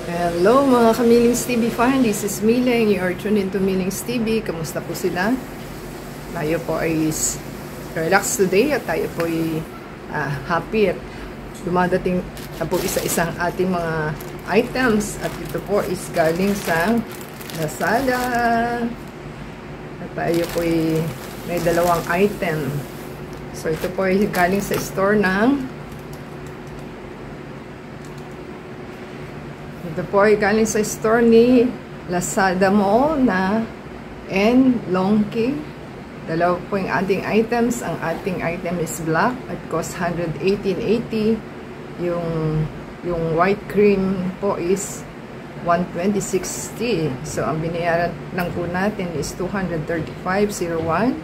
Hello mga ka-Millings TV fan, this is Miling. You are tuned into Millings TV. Kamusta po sila? Tayo po ay relax today at tayo po ay happy at dumadating na po isa-isang ating mga items at ito po is galing sa Lazada at tayo po ay may dalawang item. So ito po ay galing sa store ng ito po ay galing sa store ni Lazada Mall na N. Longki. Dalawa po yung ating items. Ang ating item is black at cost 118.80. Yung white cream po is 120.60. So ang binayaran lang po natin is 235.01.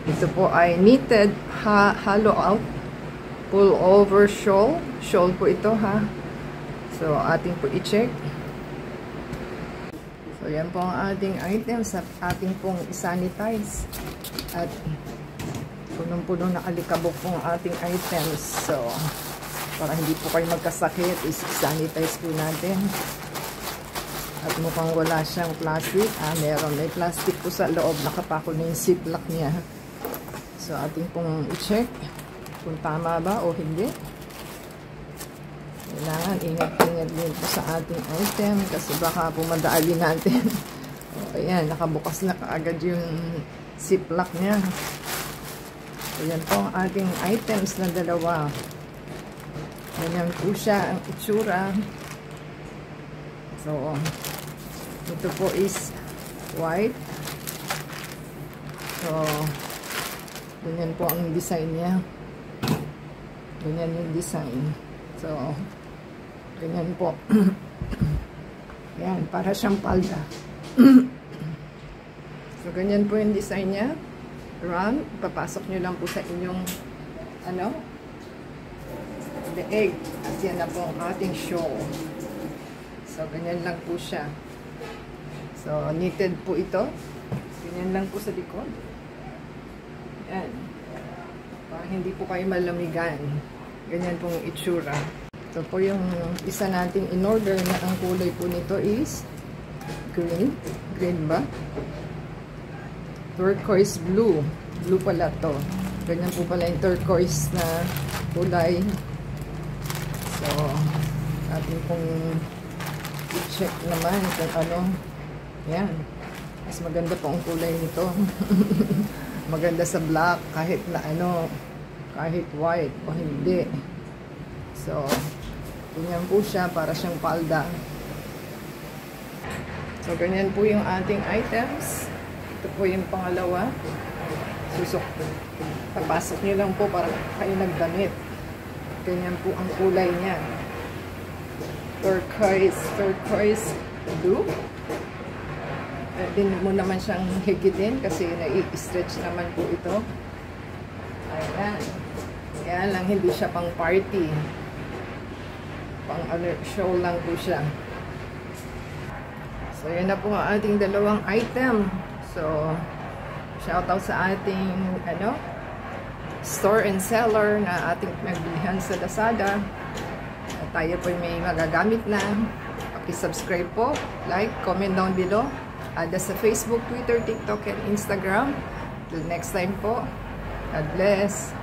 Ito po ay knitted hollow out pullover shawl. Shawl po ito ha. So, ating po i-check. So, yan po ang ating items at ating pong isanitize. At punong-punong nakalikabok po ang ating items. So, para hindi po kayo magkasakit, is-sanitize po natin. At mukhang wala siyang plastic. May plastic po sa loob. Nakapako na yung ziplock niya. So, ating pong i-check kung tama ba o hindi. Kailangan ingat-ingat din po sa ating item kasi baka pumadali natin. O, ayan, nakabukas na kaagad yung ziplock niya. So, yan po ang ating items na dalawa. Ganyan po siya ang itsura. So, ito po is white. So, ganyan po ang design niya. Ganyan yung design. So, ganyan po. Yan, para siyang palda. So, ganyan po yung design niya. Round. Papasok nyo lang po sa inyong the egg. At yan na po ang ating shawl. So, ganyan lang po siya. So, knitted po ito. Ganyan lang po sa likod. Yan. Para hindi po kayo malamigan. Ganyan pong itsura. Ito po yung isa nating in-order na ang kulay po nito is green. Green ba? Turquoise blue. Blue pala to. Ganyan po pala yung turquoise na kulay. So, ating pong i-check naman kung ano. Yan. Mas maganda po ang kulay nito. Maganda sa black kahit na kahit white o hindi. So, ganyan po siya para siyang palda. So, ganyan po yung ating items. Ito po yung pangalawa. Papasok nyo lang po para kayo nagdamit. Ganyan po ang kulay niya. Turquoise blue. Din mo naman siyang higitin kasi nai-stretch naman po ito. Ayan. Kaya lang hindi siya pang party. Pang show lang po siya. So, yan na po ang ating dalawang item. So, shoutout sa ating store and seller na ating pinagbilihan sa Lazada. At tayo po may magagamit na. Paki-subscribe po, like, comment down below. Ada sa Facebook, Twitter, TikTok, and Instagram. Till next time po. God bless.